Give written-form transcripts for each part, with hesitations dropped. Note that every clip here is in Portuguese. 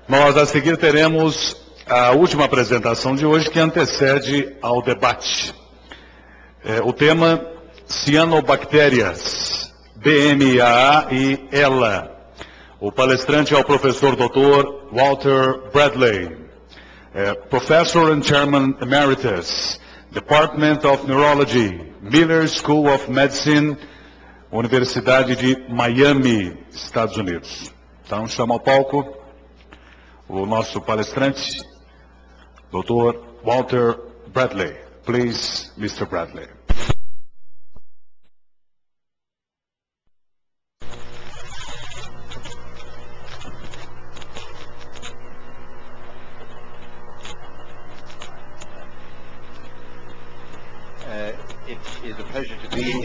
Nós, a seguir, teremos a última apresentação de hoje, que antecede ao debate. O tema, cianobactérias, BMAA e ELA. O palestrante é o professor Dr. Walter Bradley, Professor and Chairman Emeritus, Department of Neurology, Miller School of Medicine, Universidade de Miami, Estados Unidos. Então, chama ao palco o nosso palestrante, Dr. Walter Bradley. Please, Mr. Bradley.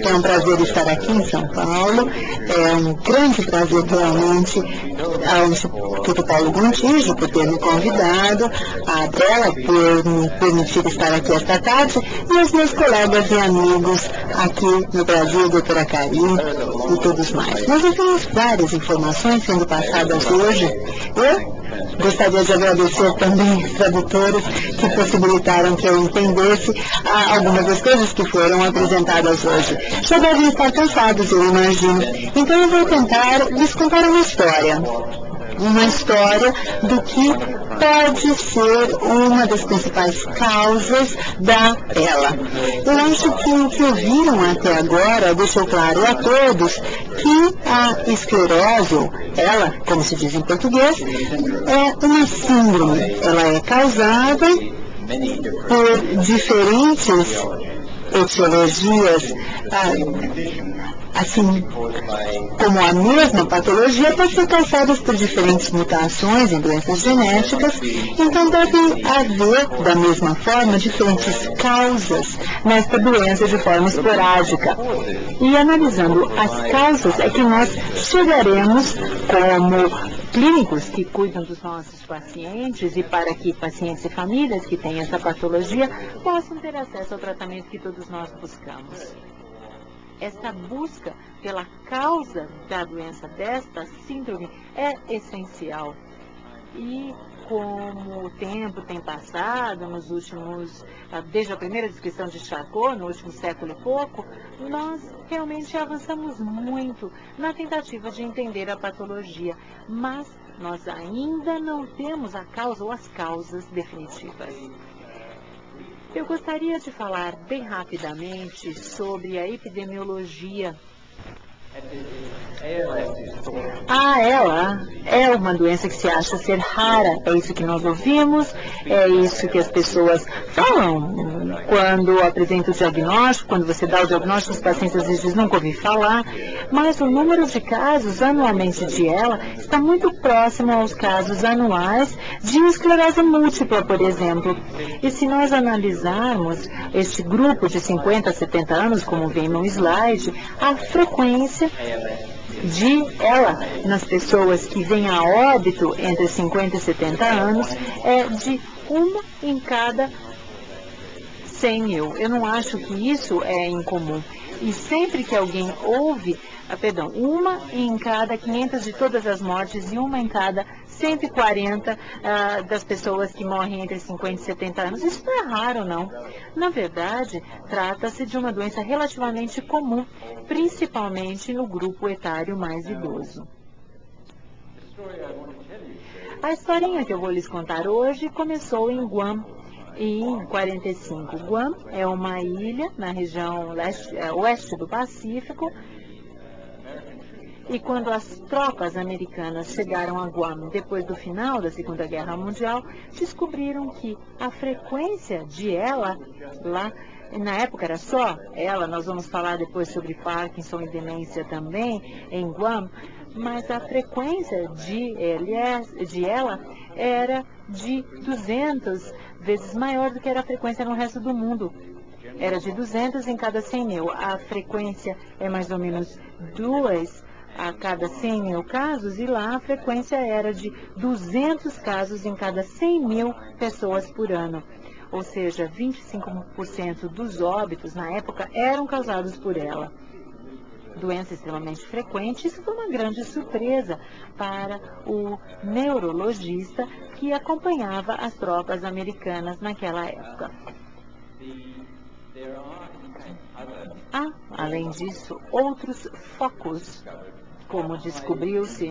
É um prazer estar aqui em São Paulo, é um grande prazer realmente ao Instituto Paulo Gontijo por ter me convidado, a Bela por me permitir estar aqui esta tarde e aos meus colegas e amigos aqui no Brasil, doutora Karim e todos mais. Nós temos várias informações sendo passadas hoje. Eu gostaria de agradecer também os tradutores que possibilitaram que eu entendesse algumas das coisas que foram apresentadas hoje. Já devem estar cansados, eu imagino. Então eu vou tentar lhes contar uma história do que pode ser uma das principais causas da ELA. Eu acho que o que ouviram até agora deixou claro a todos que a esclerose, ELA, como se diz em português, é uma síndrome. Ela é causada por diferentes etiologias, assim como a mesma patologia, pode ser causada por diferentes mutações em doenças genéticas, então deve haver, da mesma forma, diferentes causas nesta doença de forma esporádica. E analisando as causas é que nós chegaremos como clínicos que cuidam dos nossos pacientes e para que pacientes e famílias que têm essa patologia possam ter acesso ao tratamento que todos nós buscamos. Esta busca pela causa da doença desta síndrome é essencial. E como o tempo tem passado, desde a primeira descrição de Charcot, no último século e pouco, nós realmente avançamos muito na tentativa de entender a patologia, mas nós ainda não temos a causa ou as causas definitivas. Eu gostaria de falar bem rapidamente sobre a epidemiologia. A ELA é uma doença que se acha ser rara, é isso que nós ouvimos, é isso que as pessoas falam quando apresentam o diagnóstico, quando você dá o diagnóstico, os pacientes às vezes nunca ouviram falar, mas o número de casos anualmente de ELA está muito próximo aos casos anuais de esclerose múltipla, por exemplo. E se nós analisarmos este grupo de 50 a 70 anos, como vem no slide, a frequência de ELA nas pessoas que vêm a óbito entre 50 e 70 anos é de 1 em cada 100 mil. Eu não acho que isso é incomum. E sempre que alguém ouve, 1 em cada 500 de todas as mortes e 1 em cada 140 das pessoas que morrem entre 50 e 70 anos. Isso não é raro, não. Na verdade, trata-se de uma doença relativamente comum, principalmente no grupo etário mais idoso. A historinha que eu vou lhes contar hoje começou em Guam, em 45. Guam é uma ilha na região oeste do Pacífico. E quando as tropas americanas chegaram a Guam depois do final da Segunda Guerra Mundial, descobriram que a frequência de ELA lá, na época era só ELA, nós vamos falar depois sobre Parkinson e demência também em Guam, mas a frequência de ELA era de 200 vezes maior do que era a frequência no resto do mundo. Era de 200 em cada 100 mil. A frequência é mais ou menos 2 a cada 100 mil casos, e lá a frequência era de 200 casos em cada 100 mil pessoas por ano. Ou seja, 25% dos óbitos na época eram causados por ELA. doença extremamente frequente. Isso foi uma grande surpresa para o neurologista que acompanhava as tropas americanas naquela época. Há, além disso, outros focos, como descobriu-se,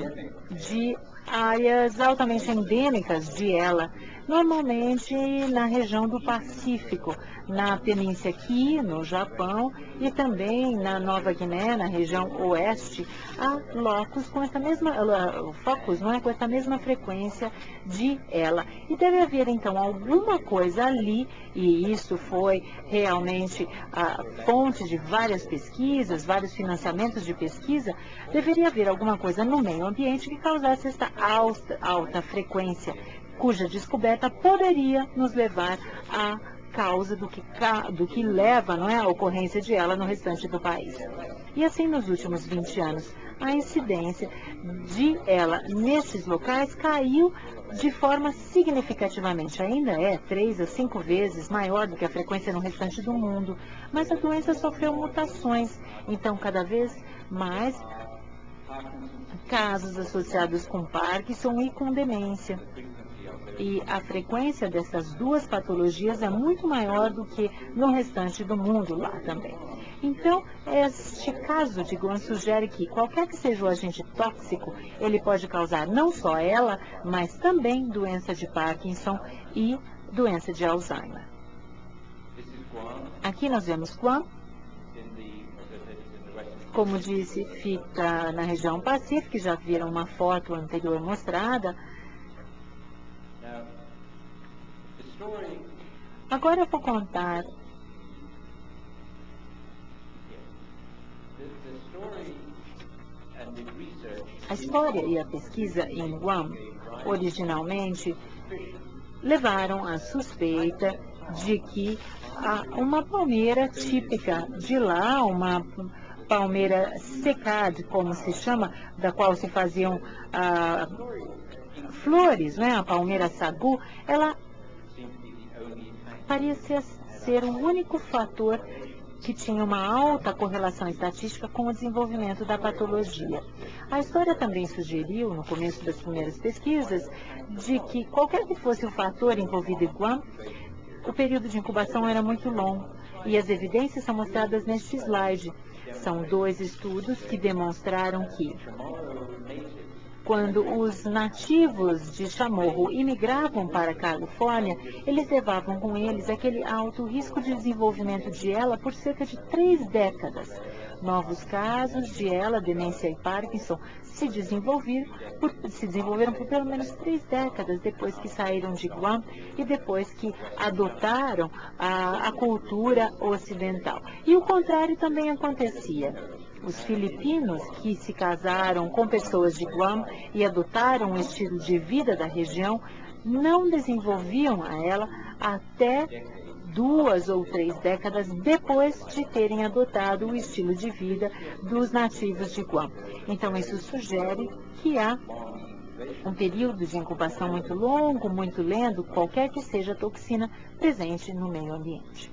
de áreas altamente endêmicas de ELA, normalmente na região do Pacífico, na Península Ki, no Japão, e também na Nova Guiné, na região oeste, há locos com essa mesma, focos, não é, com essa mesma frequência de ELA. E deve haver, então, alguma coisa ali, e isso foi realmente a fonte de várias pesquisas, vários financiamentos de pesquisa, deveria haver alguma coisa no meio ambiente que causasse esta alta frequência, cuja descoberta poderia nos levar à causa do que leva, não é, à ocorrência de ELA no restante do país. E assim, nos últimos 20 anos, a incidência de ELA nesses locais caiu de forma significativamente. Ainda é 3 a 5 vezes maior do que a frequência no restante do mundo, mas a doença sofreu mutações, então cada vez mais casos associados com Parkinson e com demência. E a frequência dessas duas patologias é muito maior do que no restante do mundo lá também. Então, este caso de Guam sugere que qualquer que seja o agente tóxico, ele pode causar não só ELA, mas também doença de Parkinson e doença de Alzheimer. Aqui nós vemos Guam. Como disse, fica na região Pacífica, já viram uma foto anterior mostrada. Agora eu vou contar a história e a pesquisa em Guam. Originalmente, levaram a suspeita de que uma palmeira típica de lá, uma palmeira secade, como se chama, da qual se faziam flores, né? A palmeira sagu, ela parecia ser o único fator que tinha uma alta correlação estatística com o desenvolvimento da patologia. A história também sugeriu, no começo das primeiras pesquisas, de que qualquer que fosse o fator envolvido em Guam, o período de incubação era muito longo, e as evidências são mostradas neste slide. São 2 estudos que demonstraram que, quando os nativos de Chamorro imigravam para a Califórnia, eles levavam com eles aquele alto risco de desenvolvimento de ELA por cerca de 3 décadas. Novos casos de ELA, demência e Parkinson se desenvolveram por pelo menos 3 décadas depois que saíram de Guam e depois que adotaram a cultura ocidental. E o contrário também acontecia. Os filipinos que se casaram com pessoas de Guam e adotaram o estilo de vida da região não desenvolviam a ELA até 2 ou 3 décadas depois de terem adotado o estilo de vida dos nativos de Guam. Então, isso sugere que há um período de incubação muito longo, muito lento, qualquer que seja a toxina presente no meio ambiente.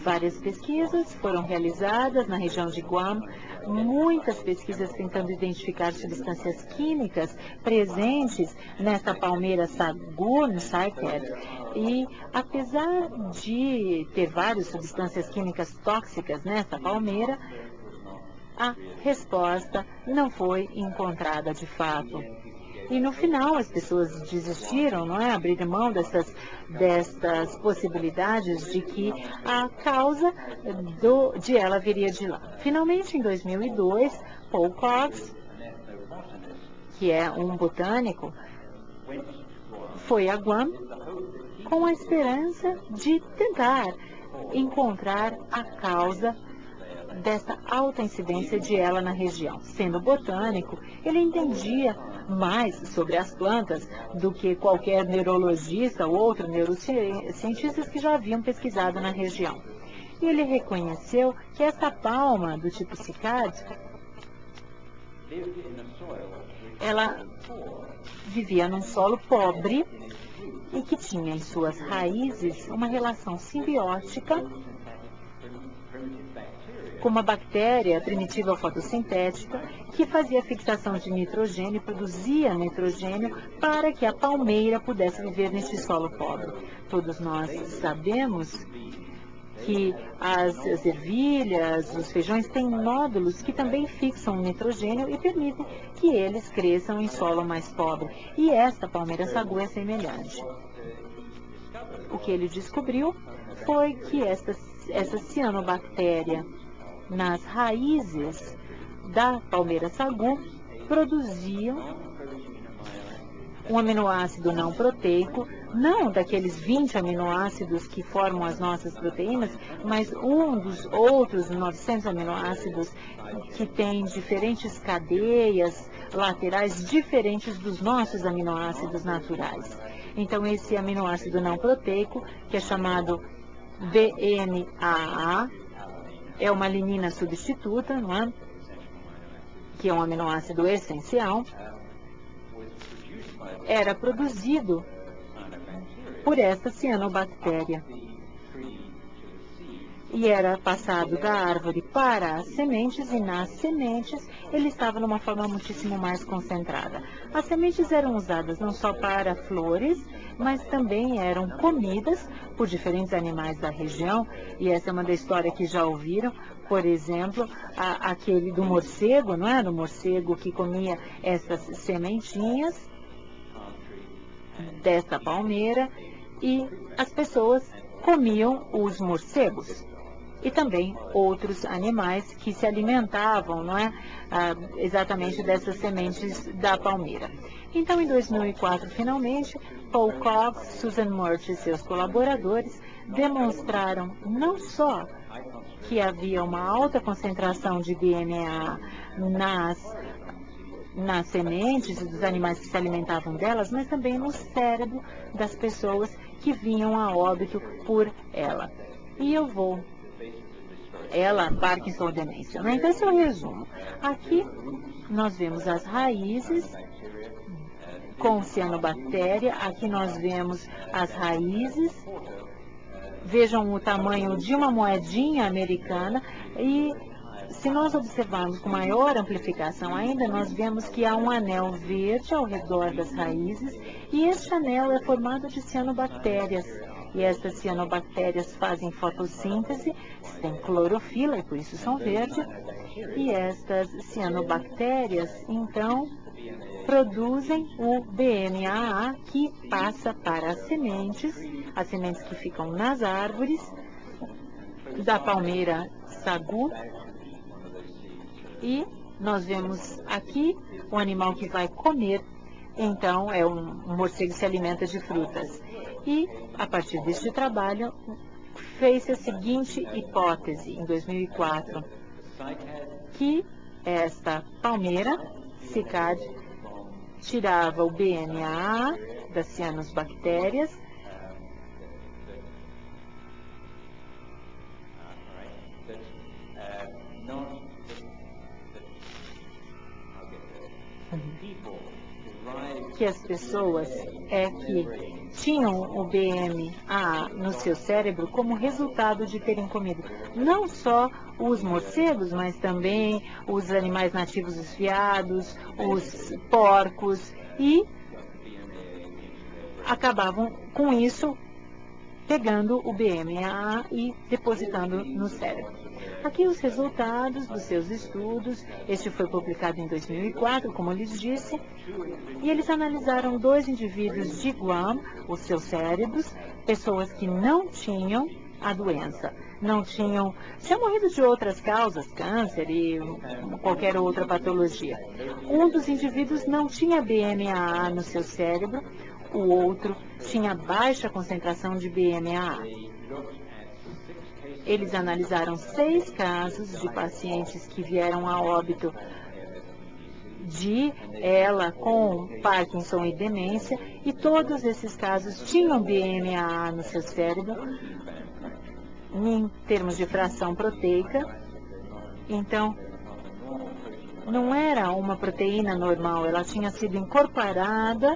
Várias pesquisas foram realizadas na região de Guam, muitas pesquisas tentando identificar substâncias químicas presentes nessa palmeira sagu, no Cycad. E apesar de ter várias substâncias químicas tóxicas nessa palmeira, a resposta não foi encontrada de fato. E no final as pessoas desistiram, não é? Abriram mão destas possibilidades de que a causa de ELA viria de lá. Finalmente, em 2002, Paul Cox, que é um botânico, foi a Guam com a esperança de tentar encontrar a causa dessa alta incidência de ELA na região. Sendo botânico, ele entendia mais sobre as plantas do que qualquer neurologista ou outro neurocientistas que já haviam pesquisado na região. E ele reconheceu que essa palma do tipo Cycad, ela vivia num solo pobre e que tinha em suas raízes uma relação simbiótica com uma bactéria primitiva fotossintética que fazia fixação de nitrogênio, produzia nitrogênio para que a palmeira pudesse viver neste solo pobre. Todos nós sabemos que as ervilhas, os feijões têm nódulos que também fixam o nitrogênio e permitem que eles cresçam em solo mais pobre. E esta palmeira sagu é semelhante. O que ele descobriu foi que essa cianobactéria nas raízes da palmeira sagu produziam um aminoácido não proteico, não daqueles 20 aminoácidos que formam as nossas proteínas, mas um dos outros 900 aminoácidos que tem diferentes cadeias laterais diferentes dos nossos aminoácidos naturais. Então, esse aminoácido não proteico, que é chamado BMAA, é uma adenina substituta, não é? Que é um aminoácido essencial, era produzido por essa cianobactéria e era passado da árvore para as sementes, e nas sementes ele estava numa forma muitíssimo mais concentrada. As sementes eram usadas não só para flores, mas também eram comidas por diferentes animais da região, e essa é uma da história que já ouviram. Por exemplo, aquele do morcego, não é? Do morcego que comia essas sementinhas desta palmeira, e as pessoas comiam os morcegos e também outros animais que se alimentavam, não é? Exatamente dessas sementes da palmeira. Então, em 2004, finalmente, Paul Cox, Susan Murch e seus colaboradores demonstraram não só que havia uma alta concentração de DNA nas sementes dos animais que se alimentavam delas, mas também no cérebro das pessoas que vinham a óbito por ela. E Parkinson ou demência, né? Então, esse é o resumo. Aqui nós vemos as raízes com cianobactéria, aqui nós vemos as raízes, vejam o tamanho de uma moedinha americana, e se nós observarmos com maior amplificação ainda, nós vemos que há um anel verde ao redor das raízes, e este anel é formado de cianobactérias. E estas cianobactérias fazem fotossíntese, têm clorofila e por isso são verdes. E estas cianobactérias, então, produzem o BMAA, que passa para as sementes que ficam nas árvores da palmeira sagu. E nós vemos aqui o animal que vai comer, então é um morcego que se alimenta de frutas. E, a partir deste trabalho, fez a seguinte hipótese, em 2004, que esta palmeira, cicad, tirava o BMAA das cianobactérias, que as pessoas que tinham o BMAA no seu cérebro como resultado de terem comido não só os morcegos, mas também os animais nativos desfiados, os porcos, e acabavam com isso pegando o BMAA e depositando no cérebro. Aqui os resultados dos seus estudos. Este foi publicado em 2004, como eu lhes disse, e eles analisaram 2 indivíduos de Guam, os seus cérebros, pessoas que não tinham a doença, tinham morrido de outras causas, câncer e qualquer outra patologia. Um dos indivíduos não tinha BMAA no seu cérebro, o outro tinha baixa concentração de BMAA. Eles analisaram 6 casos de pacientes que vieram a óbito com Parkinson e demência, e todos esses casos tinham BMAA no seu cérebro, em termos de fração proteica. Então, não era uma proteína normal, ela tinha sido incorporada,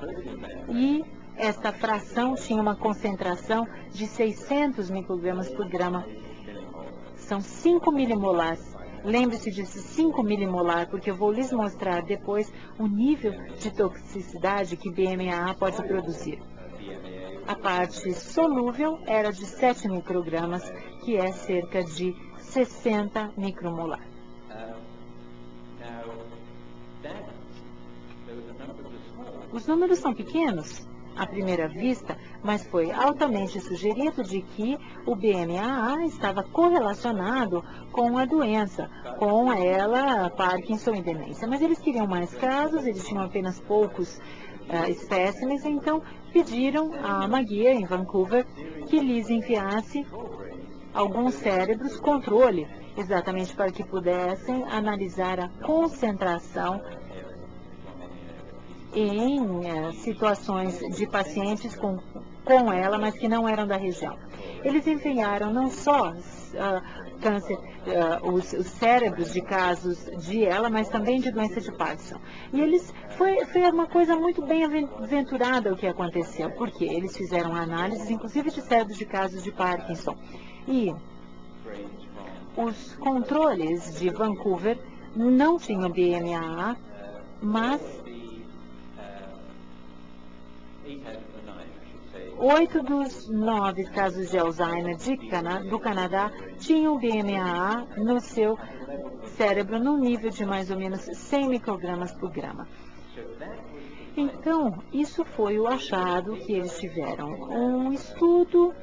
e esta fração tinha uma concentração de 600 microgramas por grama. São 5 milimolares. Lembre-se disso, 5 milimolar, porque eu vou lhes mostrar depois o nível de toxicidade que BMAA pode produzir. A parte solúvel era de 7 microgramas, que é cerca de 60 micromolar. Os números são pequenos à primeira vista, mas foi altamente sugerido de que o BMAA estava correlacionado com a doença, com ela, Parkinson e demência. Mas eles queriam mais casos, eles tinham apenas poucos espécimes, então pediram a McGeer, em Vancouver, que lhes enviasse alguns cérebros controle, exatamente para que pudessem analisar a concentração em situações de pacientes com ela, mas que não eram da região. Eles enviaram não só câncer, os cérebros de casos de ela, mas também de doença de Parkinson. E foi uma coisa muito bem aventurada o que aconteceu, porque eles fizeram análises, inclusive de cérebros de casos de Parkinson. E os controles de Vancouver não tinham BMAA, mas 8 dos 9 casos de Alzheimer do Canadá tinham BMAA no seu cérebro no nível de mais ou menos 100 microgramas por grama. Então, isso foi o achado que eles tiveram. Um estudo,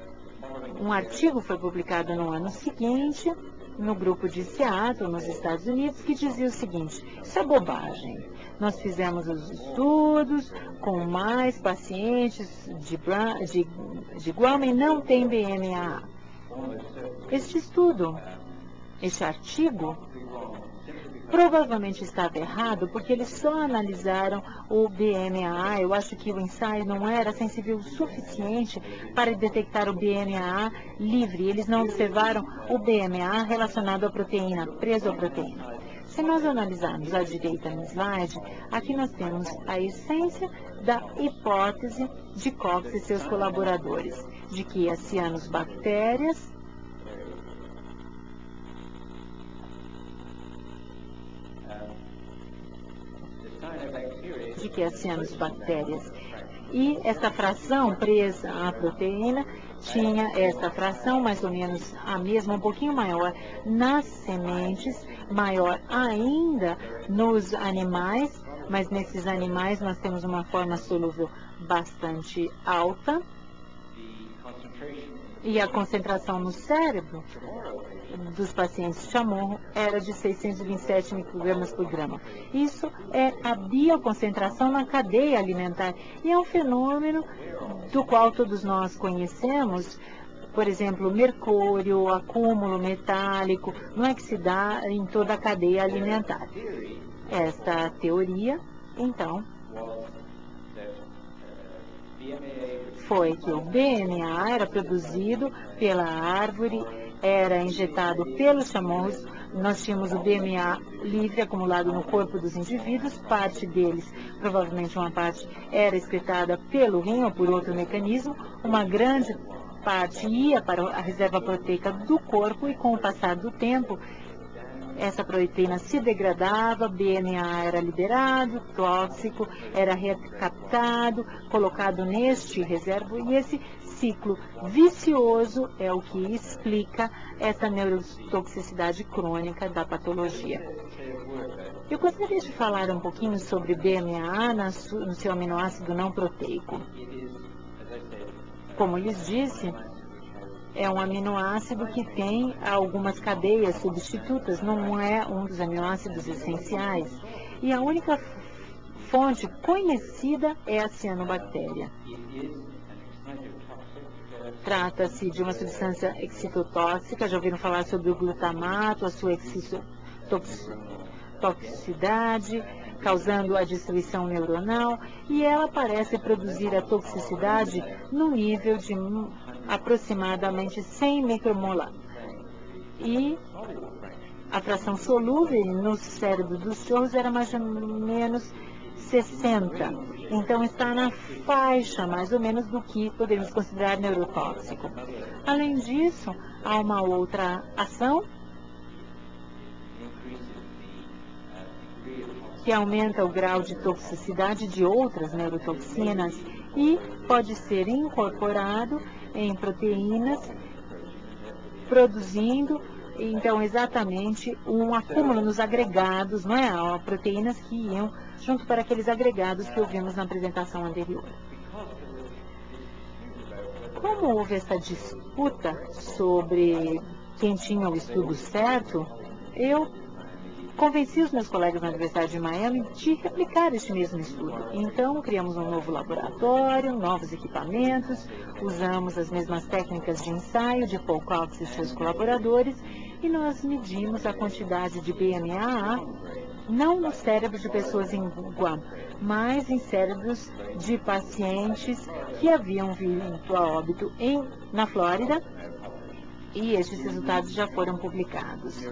um artigo foi publicado no ano seguinte, no grupo de Seattle, nos Estados Unidos, que dizia o seguinte: isso é bobagem. Nós fizemos os estudos com mais pacientes de Guam e não tem BMAA. Este estudo, este artigo, provavelmente estava errado, porque eles só analisaram o BMAA. Eu acho que o ensaio não era sensível o suficiente para detectar o BMAA livre. Eles não observaram o BMAA relacionado à proteína, preso à proteína. Se nós analisarmos à direita no slide, aqui nós temos a essência da hipótese de Cox e seus colaboradores, de que as cianobactérias e essa fração presa à proteína tinha essa fração mais ou menos a mesma, um pouquinho maior nas sementes, maior ainda nos animais, mas nesses animais nós temos uma forma solúvel bastante alta e a concentração no cérebro dos pacientes chamorro era de 627 microgramas por grama. Isso é a bioconcentração na cadeia alimentar e é um fenômeno do qual todos nós conhecemos. Por exemplo, mercúrio, acúmulo metálico, não é que se dá em toda a cadeia alimentar. Esta teoria, então, foi que o BMAA era produzido pela árvore, era injetado pelos chamorros. Nós tínhamos o BMAA livre acumulado no corpo dos indivíduos, parte deles, provavelmente uma parte, era excretada pelo rim ou por outro mecanismo, uma grande parte ia para a reserva proteica do corpo e com o passar do tempo, essa proteína se degradava, BMAA era liberado, tóxico, era recaptado, colocado neste reservo e esse ciclo vicioso é o que explica essa neurotoxicidade crônica da patologia. Eu gostaria de falar um pouquinho sobre BMAA no seu aminoácido não proteico. Como lhes disse, é um aminoácido que tem algumas cadeias substitutas, não é um dos aminoácidos essenciais. E a única fonte conhecida é a cianobactéria. Trata-se de uma substância excitotóxica, já ouviram falar sobre o glutamato, a sua toxicidade, causando a destruição neuronal, e ela parece produzir a toxicidade no nível de aproximadamente 100 micromolar. E a fração solúvel no cérebro dos cachorros era mais ou menos 60. Então está na faixa mais ou menos do que podemos considerar neurotóxico. Além disso, há uma outra ação que aumenta o grau de toxicidade de outras neurotoxinas e pode ser incorporado em proteínas, produzindo, então, exatamente um acúmulo nos agregados, não é? Proteínas que iam junto para aqueles agregados que ouvimos na apresentação anterior. Como houve essa disputa sobre quem tinha o estudo certo, eu convenci os meus colegas na Universidade de Miami de replicar este mesmo estudo. Então, criamos um novo laboratório, novos equipamentos, usamos as mesmas técnicas de ensaio de Paul Cox e seus colaboradores e nós medimos a quantidade de BMAA, não no cérebro de pessoas em Guam, mas em cérebros de pacientes que haviam vindo a óbito na Flórida, e estes resultados já foram publicados.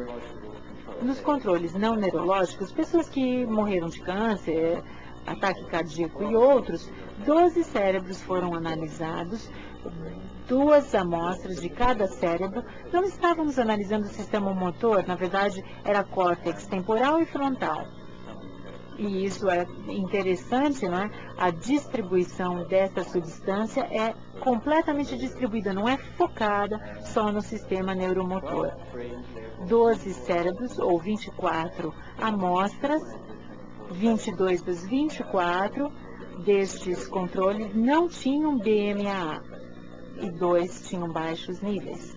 Nos controles não neurológicos, pessoas que morreram de câncer, ataque cardíaco e outros, 12 cérebros foram analisados, 2 amostras de cada cérebro. Não estávamos analisando o sistema motor, na verdade era córtex temporal e frontal. E isso é interessante, não é? A distribuição dessa substância é completamente distribuída, não é focada só no sistema neuromotor. 12 cérebros, ou 24 amostras, 22 dos 24 destes controles não tinham BMAA e 2 tinham baixos níveis.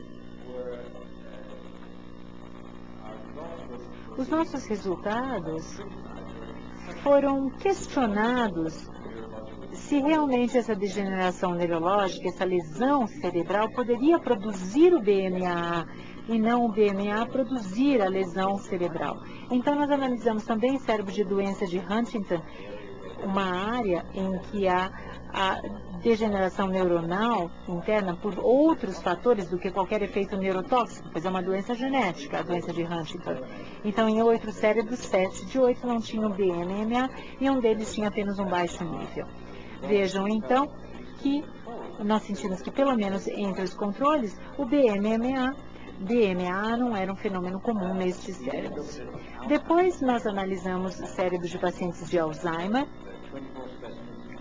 Os nossos resultados foram questionados se realmente essa degeneração neurológica, essa lesão cerebral, poderia produzir o BMAA e não o BMAA produzir a lesão cerebral. Então, nós analisamos também cérebro de doença de Huntington, uma área em que há a degeneração neuronal interna por outros fatores do que qualquer efeito neurotóxico, pois é uma doença genética, a doença de Huntington. Então, em 8 cérebros, 7 de 8 não tinham BMAA e um deles tinha apenas um baixo nível. Vejam, então, que nós sentimos que, pelo menos entre os controles, o BMAA não era um fenômeno comum nestes cérebros. Depois, nós analisamos cérebros de pacientes de Alzheimer,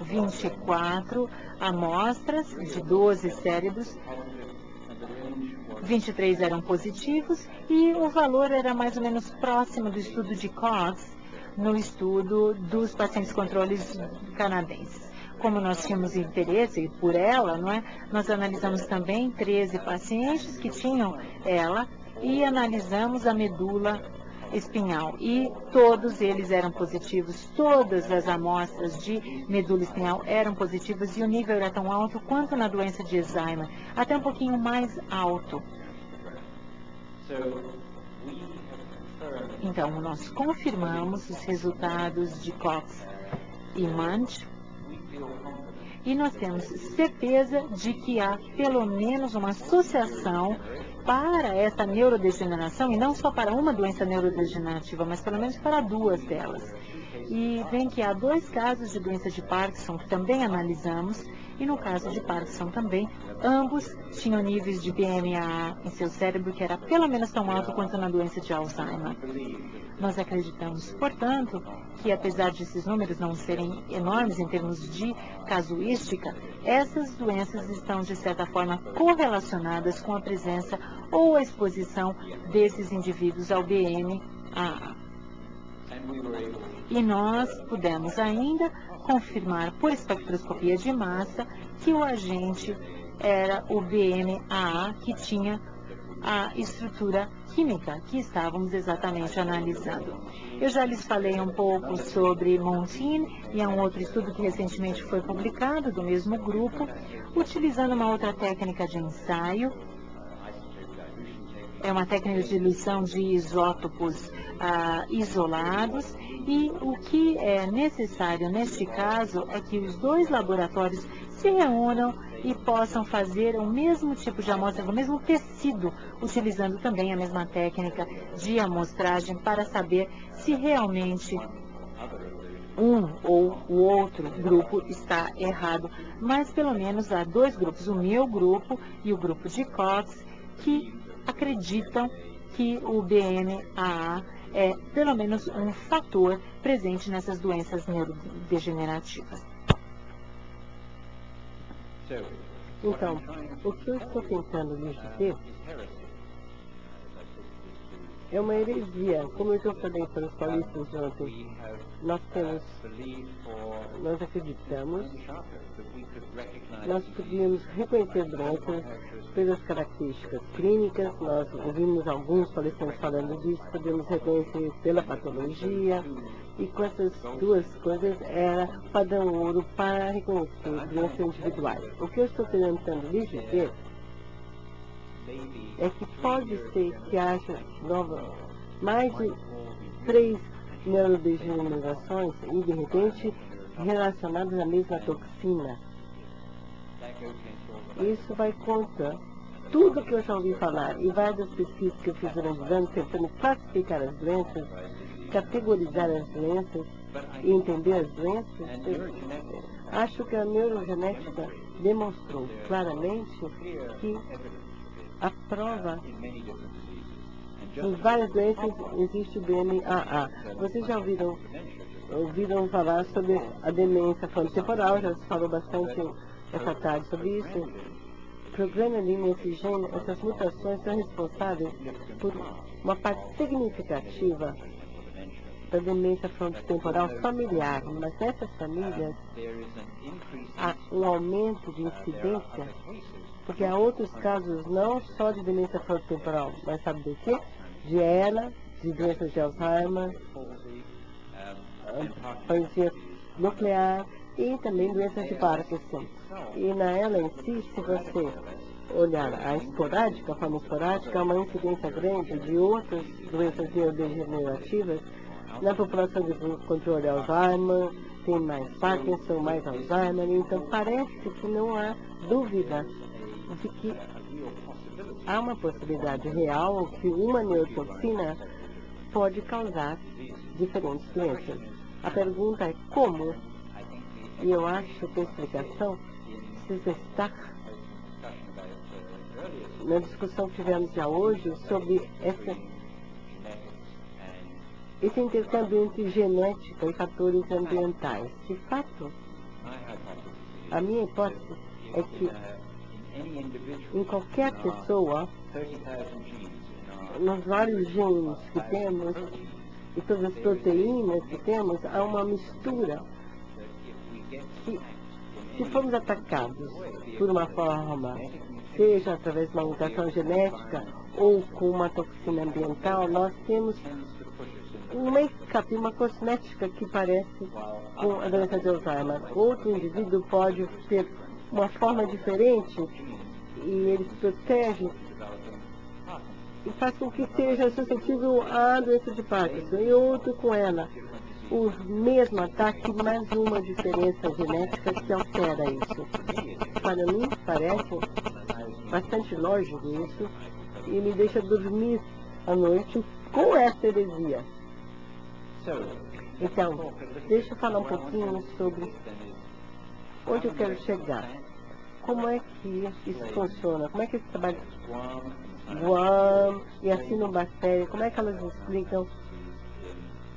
24 amostras de 12 cérebros, 23 eram positivos e o valor era mais ou menos próximo do estudo de Cox, no estudo dos pacientes controles canadenses. Como nós tínhamos interesse por ela, não é? Nós analisamos também 13 pacientes que tinham ela e analisamos a medula espinhal e todos eles eram positivos, todas as amostras de medula espinhal eram positivas e o nível era tão alto quanto na doença de Alzheimer, até um pouquinho mais alto. Então, nós confirmamos os resultados de Cox e Munch e nós temos certeza de que há pelo menos uma associação para essa neurodegeneração, e não só para uma doença neurodegenerativa, mas pelo menos para 2 delas. E vem que há 2 casos de doença de Parkinson que também analisamos, e no caso de Parkinson também, ambos tinham níveis de BMAA em seu cérebro que era pelo menos tão alto quanto na doença de Alzheimer. Nós acreditamos, portanto, que apesar de esses números não serem enormes em termos de casuística, essas doenças estão de certa forma correlacionadas com a presença ou a exposição desses indivíduos ao BMAA. E nós pudemos ainda confirmar por espectroscopia de massa que o agente era o BMAA que tinha a estrutura química que estávamos exatamente analisando. Eu já lhes falei um pouco sobre Montine e é um outro estudo que recentemente foi publicado do mesmo grupo, utilizando uma outra técnica de ensaio. É uma técnica de diluição de isótopos isolados e o que é necessário neste caso é que os 2 laboratórios se reúnam e possam fazer o mesmo tipo de amostra do mesmo tecido, utilizando também a mesma técnica de amostragem para saber se realmente um ou o outro grupo está errado. Mas pelo menos há 2 grupos, o meu grupo e o grupo de Cox, que acreditam que o BMAA é pelo menos um fator presente nessas doenças neurodegenerativas. Então, o que eu estou tentando lhes dizer é uma heresia. Como eu falei para os paulistas ontem, nós acreditamos, nós podíamos reconhecer doenças pelas características clínicas, nós ouvimos alguns palestrantes falando disso, podemos reconhecer pela patologia, e com essas duas coisas era padrão ouro para reconhecer doenças individuais. O que eu estou tentando lhes dizer é que pode ser que haja mais de 3 neurodegenerações e, de repente, relacionadas à mesma toxina. Isso vai contra tudo que eu já ouvi falar e várias pesquisas que eu fiz durante anos tentando classificar as doenças, categorizar as doenças e entender as doenças. Acho que a neurogenética demonstrou claramente que a prova em várias doenças existe o DMAA. Vocês já ouviram falar sobre a demência frontotemporal, já se falou bastante essa tarde sobre isso. Progranulina e esse gene, essas mutações são responsáveis por uma parte significativa da demência frontotemporal familiar, mas nessas famílias há um aumento de incidência, porque há outros casos não só de demência frontotemporal, mas sabe do quê? De ELA, de doenças de Alzheimer, paralisia nuclear e também doenças de Parkinson. E na ELA em si, se você olhar a forma esporádica, há uma incidência grande de outras doenças neurodegenerativas na população de controle de Alzheimer, tem mais Parkinson, mais Alzheimer, então parece que não há dúvida de que há uma possibilidade real que uma neurotoxina pode causar diferentes doenças. A pergunta é como? E eu acho que a explicação precisa estar na discussão que tivemos já hoje sobre esse intercâmbio entre genética e fatores ambientais. De fato, a minha hipótese é que em qualquer pessoa, nos vários genes que temos e todas as proteínas que temos, há uma mistura que, se formos atacados por uma forma, seja através de uma mutação genética ou com uma toxina ambiental, nós temos um make-up, uma cosmética que parece com a doença de Alzheimer. Outro indivíduo pode ter uma forma diferente e ele se protege e faz com que seja suscetível à doença de Parkinson, e outro com ela. O mesmo ataque, mas uma diferença genética que altera isso. Para mim, parece bastante lógico isso e me deixa dormir à noite com essa heresia. Então, deixa eu falar um pouquinho sobre onde eu quero chegar. Como é que isso funciona? Como é que esse trabalho Guam e a cianobactéria, como é que elas explicam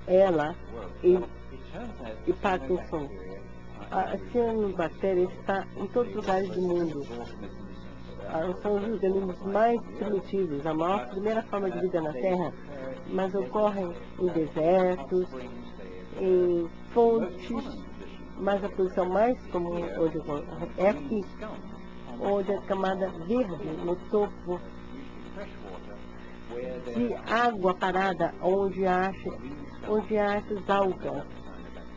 ela e Parkinson? A cianobactéria está em todos os lugares do mundo. São os organismos mais primitivos, a primeira forma de vida na Terra, mas ocorrem em desertos, em fontes, mas a posição mais comum hoje é aqui, onde a camada verde no topo de água parada, onde há essas algas.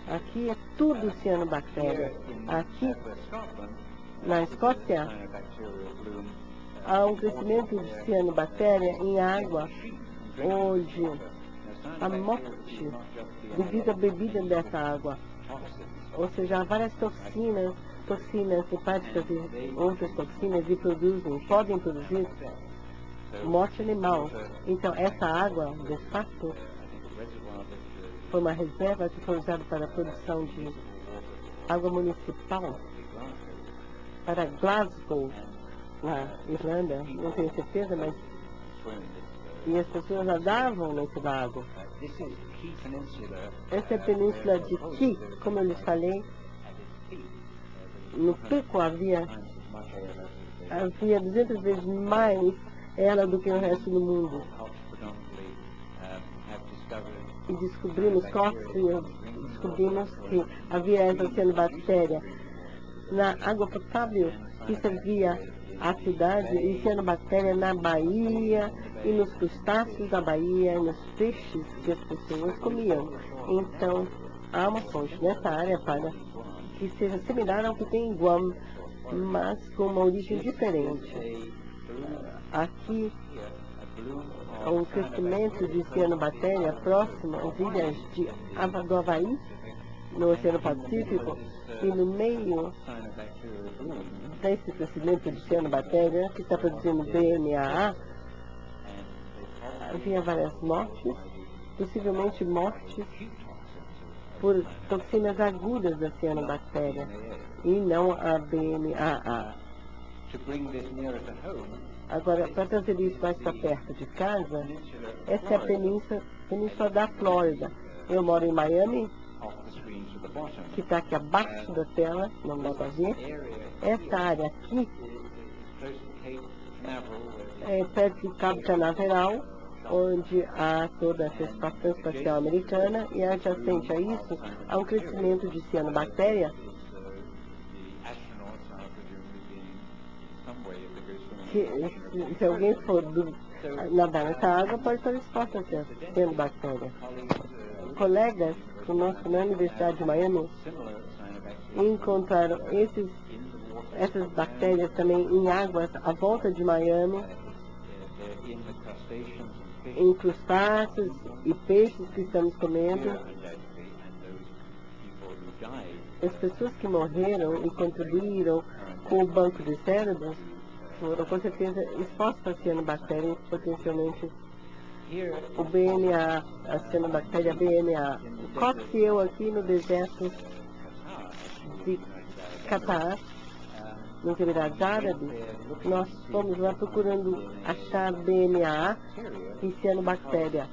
Aqui é tudo cianobactéria. Aqui, na Escócia, há um crescimento de cianobactéria em água, onde a morte devido à bebida dessa água. Ou seja, há várias toxinas hepáticas e outras toxinas que podem produzir morte animal. Então, essa água, de fato, foi uma reserva que foi usada para a produção de água municipal para Glasgow, na Irlanda, não tenho certeza, mas E as pessoas nadavam nesse lago. Essa é a península de Ki, como eu lhes falei. No pico havia 200 vezes mais ela do que o resto do mundo. E descobrimos que havia essa cianobactéria na água potável que servia à cidade, e cianobactéria na Bahia, e nos crustáceos da Bahia, e nos peixes que as pessoas comiam. Então, há uma fonte nessa área para que seja similar ao que tem em Guam, mas com uma origem diferente. Aqui, um crescimento de cianobactéria próximo às ilhas do Havaí, no Oceano Pacífico, e no meio desse crescimento de cianobactéria, que está produzindo DNA, havia várias mortes, possivelmente mortes por toxinas agudas da cianobactéria, e não a BNAA. Agora, para trazer isso mais para perto de casa, essa é a península da Flórida. Eu moro em Miami, que está aqui abaixo da tela, não dá para ver. Essa área aqui é perto de Cabo Canaveral, onde há toda essa estação espacial americana, e adjacente a isso há um crescimento de cianobactéria que, se alguém for nadar nessa água, pode estar exposto a cianobactéria. Colegas conosco na Universidade de Miami encontraram essas bactérias também em águas à volta de Miami, em crustáceos e peixes que estamos comendo. As pessoas que morreram e contribuíram com o banco de cérebros foram com certeza expostas a cianobactéria e potencialmente o BNA, a cianobactéria BNA. O Cox e eu aqui no deserto de Catar, nos Emirados Árabes, nós fomos lá procurando achar BNA e cianobactéria.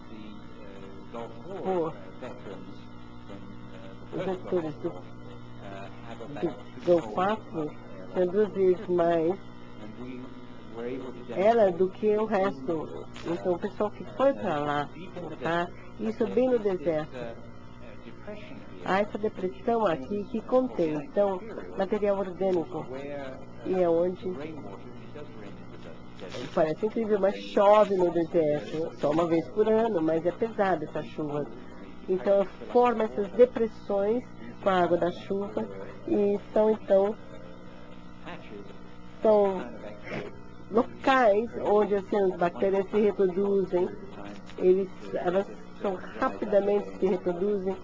Os vetores do Golfo são 2 vezes mais ela do que o resto. Então o pessoal que foi para lá, tá? Isso bem no deserto. Há essa depressão aqui que contém então material orgânico, e é onde parece incrível, mas chove no deserto só uma vez por ano, mas é pesada essa chuva. Então forma essas depressões com a água da chuva, e são locais onde as cianobactérias se reproduzem. Elas rapidamente se reproduzem,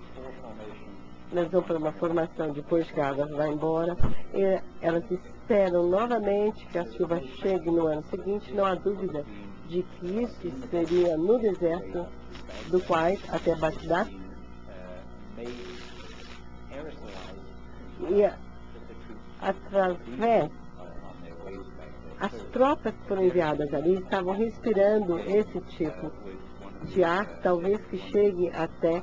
elas vão para uma formação depois que a água vai embora, e elas esperam novamente que a chuva chegue no ano seguinte. Não há dúvida de que isso seria no deserto do Kuwait até Bagdá. E através, as tropas que foram enviadas ali estavam respirando esse tipo de ar, talvez que chegue até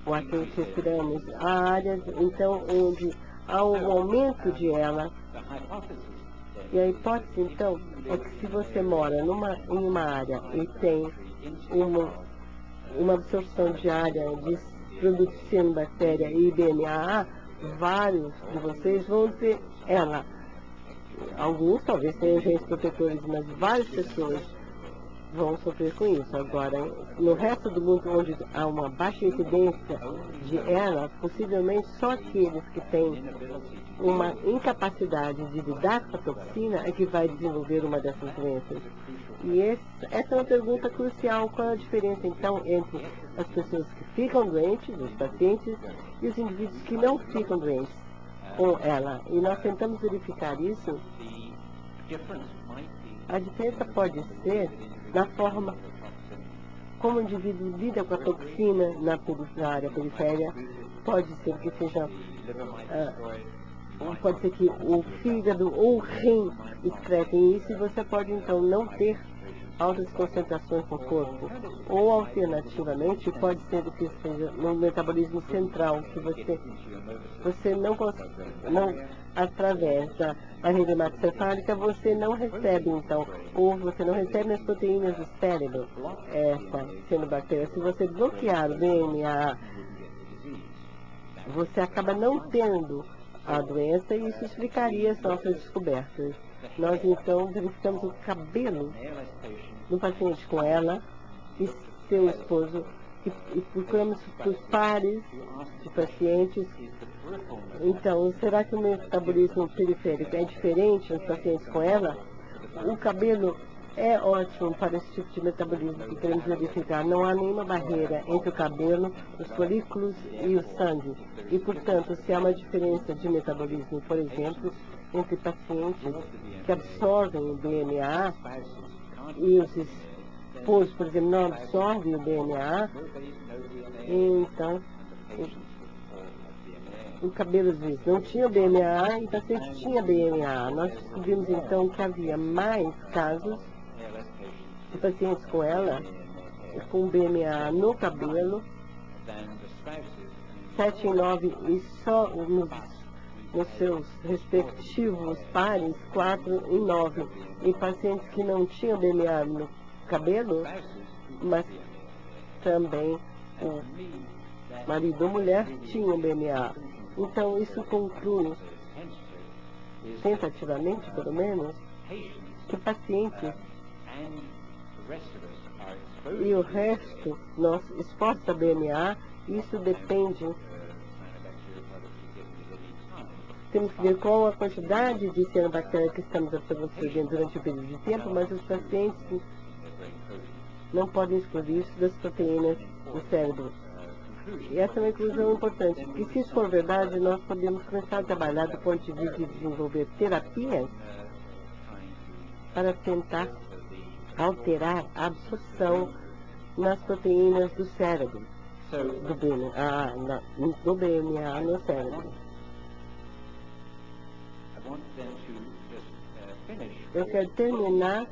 o ar que respiramos. Há áreas, então, onde há um aumento de ela. E a hipótese, então, é que se você mora em uma área e tem uma absorção diária de produtos de cianobactéria e BNAA, vários de vocês vão ter ela. Alguns talvez tenham agentes protetores, mas várias pessoas vão sofrer com isso. Agora, no resto do mundo, onde há uma baixa incidência de ela, possivelmente só aqueles que têm uma incapacidade de lidar com a toxina é que vai desenvolver uma dessas doenças. E essa é uma pergunta crucial. Qual é a diferença, então, entre as pessoas que ficam doentes, os pacientes, e os indivíduos que não ficam doentes com ela? E nós tentamos verificar isso. A diferença pode ser na forma como o indivíduo lida com a toxina na área periférica. Pode ser que seja pode ser que o fígado ou o rim excretem isso, e você pode então não ter altas concentrações no corpo. Ou, alternativamente, pode ser que seja no metabolismo central, que você não através da barreira hematocefálica, você não recebe, então, ou você não recebe as proteínas do cérebro, essa cianobactéria. Se você bloquear o DNA, você acaba não tendo a doença e isso explicaria as nossas descobertas. Nós, então, verificamos o cabelo do paciente com ela e seu esposo e procuramos os pares de pacientes. Então, será que o metabolismo periférico é diferente nos pacientes com ela? O cabelo é ótimo para esse tipo de metabolismo que queremos verificar. Não há nenhuma barreira entre o cabelo, os folículos e o sangue. E, portanto, se há uma diferença de metabolismo, por exemplo, entre pacientes que absorvem o DNA e os esposos, por exemplo, não absorvem o DNA, então o cabelo às vezes não tinha BMA e o paciente tinha BMA. Nós descobrimos então que havia mais casos de pacientes com ela, com BMA no cabelo, 7 em 9, e só nos seus respectivos pares, 4 em 9. E pacientes que não tinham BMA no cabelo, mas também o marido ou mulher tinham BMA. Então, isso conclui, tentativamente pelo menos, que pacientes e o resto, nós expostos a BMA, isso depende. Temos que ver qual a quantidade de cianobactéria que estamos absorvendo durante o período de tempo, mas os pacientes não podem excluir isso das proteínas do cérebro. E essa é uma inclusão importante, porque se isso for verdade, nós podemos começar a trabalhar do ponto de vista de desenvolver terapias para tentar alterar a absorção nas proteínas do cérebro, do BMA no cérebro. Eu quero terminar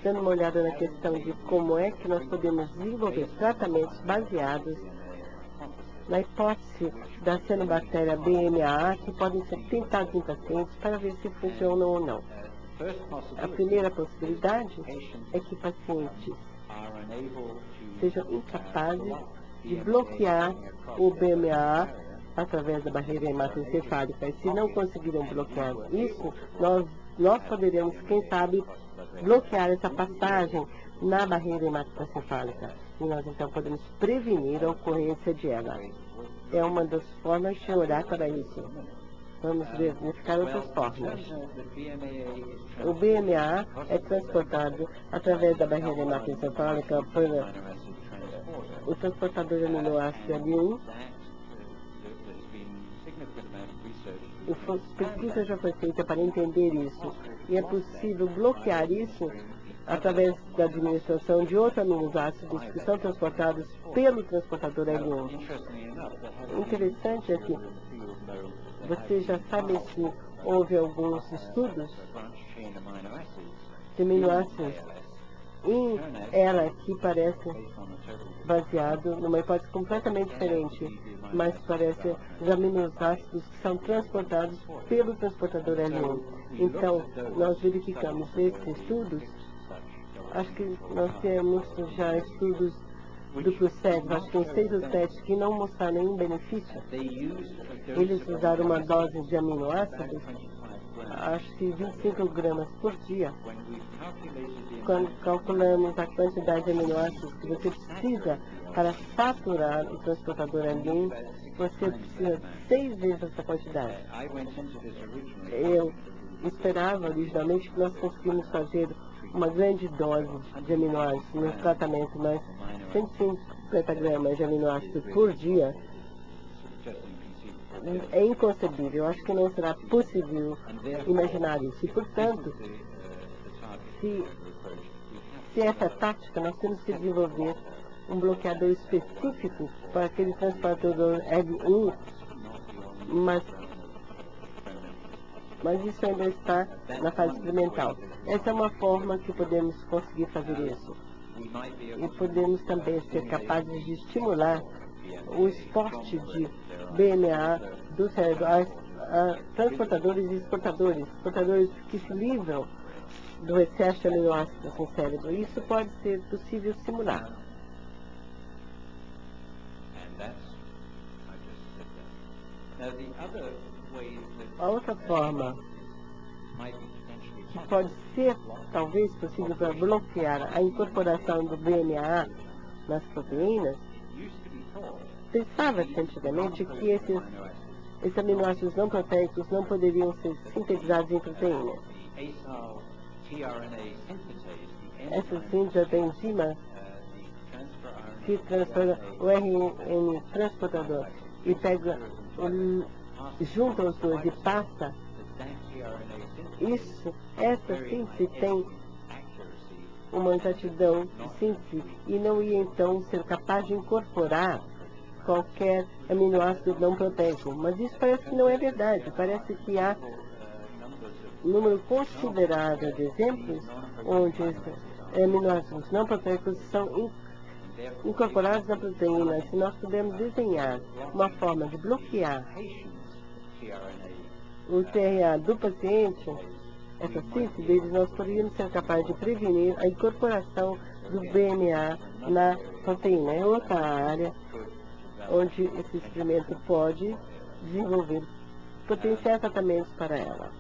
dando uma olhada na questão de como é que nós podemos desenvolver tratamentos baseados na hipótese da cianobactéria BMA, que podem ser tentados em pacientes para ver se funcionam ou não. A primeira possibilidade é que pacientes sejam incapazes de bloquear o BMA através da barreira hematoencefálica. E se não conseguirem bloquear isso, nós poderemos, quem sabe, bloquear essa passagem na barreira hematoencefálica. E nós, então, podemos prevenir a ocorrência de ela. É uma das formas de orar para isso. Vamos verificar outras formas. O BMA é transportado através da barreira hematoencefálica por o transportador de aminoácido L1. Pesquisa já foi feita para entender isso. E é possível bloquear isso através da administração de outros aminoácidos que são transportados pelo transportador L1. Interessante é que você já sabe se houve alguns estudos de aminoácidos em ela que parece baseado numa hipótese completamente diferente, mas parece os aminoácidos que são transportados pelo transportador L1. Então, nós verificamos esses estudos. Acho que nós temos já estudos duplo cego, acho que tem 6 ou 7 que não mostraram nenhum benefício. Eles usaram uma dose de aminoácidos, acho que 25 gramas por dia. Quando calculamos a quantidade de aminoácidos que você precisa para saturar o transportador L1, você precisa 6 vezes essa quantidade. Eu esperava originalmente que nós conseguimos fazer uma grande dose de aminoácidos no tratamento, mas 150 gramas de aminoácidos por dia é inconcebível. Eu acho que não será possível imaginar isso. E, portanto, se essa tática, nós temos que desenvolver um bloqueador específico para aquele transportador L1, mas isso ainda está na fase experimental. Essa é uma forma que podemos conseguir fazer isso. E podemos também ser capazes de estimular o esporte de BMA do cérebro a transportadores e exportadores que se livram do excesso de aminoácidos no cérebro. Isso pode ser possível simular. A outra forma que pode ser, talvez, possível para bloquear a incorporação do BMA nas proteínas, pensava-se antigamente que esses aminoácidos não proteicos não poderiam ser sintetizados em proteínas. Essa síntese da enzima que transforma o RNA transportador e pega, junta os dois e passa. Essa síntese tem uma exatidão de síntese e não ia então ser capaz de incorporar qualquer aminoácido não proteico. Mas isso parece que não é verdade. Parece que há um número considerável de exemplos onde aminoácidos não proteicos são incorporados na proteína. Se nós pudermos desenhar uma forma de bloquear o TRA do paciente, essa síntese deles, nós poderíamos ser capazes de prevenir a incorporação do BMA na proteína. É outra área onde esse experimento pode desenvolver potenciais tratamentos para ela.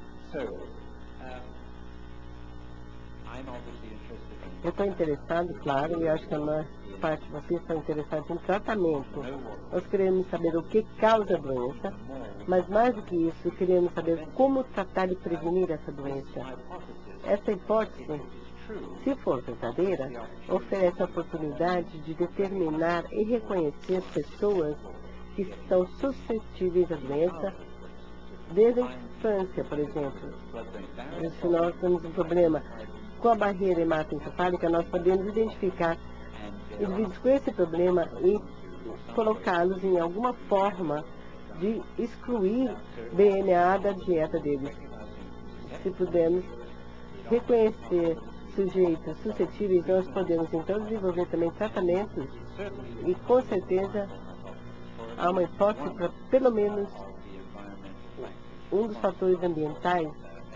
Eu estou interessado, claro, e acho que a maior parte de vocês estão interessados em tratamento. Nós queremos saber o que causa a doença, mas mais do que isso, queremos saber como tratar e prevenir essa doença. Essa hipótese, se for verdadeira, oferece a oportunidade de determinar e reconhecer pessoas que estão suscetíveis à doença desde a infância, por exemplo. Se nós temos um problema com a barreira hematoencefálica, nós podemos identificar indivíduos com esse problema e colocá-los em alguma forma de excluir BMA da dieta deles. Se pudermos reconhecer sujeitos suscetíveis, nós podemos então desenvolver também tratamentos e com certeza há uma hipótese para pelo menos um dos fatores ambientais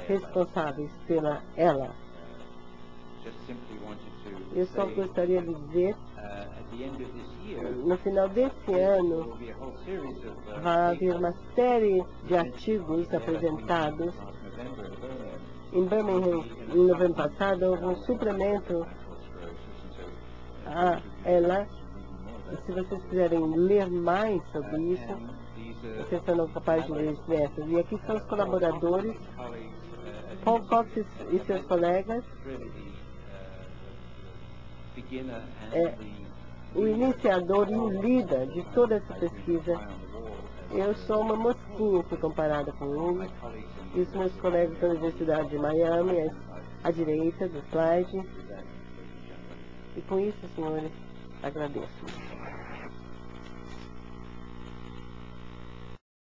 responsáveis pela ELA. Eu só gostaria de dizer, no final desse ano, vai haver uma série de artigos apresentados. Em Birmingham, em novembro passado, houve um suplemento a ELA. E se vocês quiserem ler mais sobre isso, vocês serão capazes de ler esse método. E aqui são os colaboradores, Paul Cox e seus colegas. O iniciador e o líder de toda essa pesquisa. Eu sou uma mosquinha se comparada com ele. E os meus colegas da Universidade de Miami, à direita do slide. E com isso, senhores, agradeço.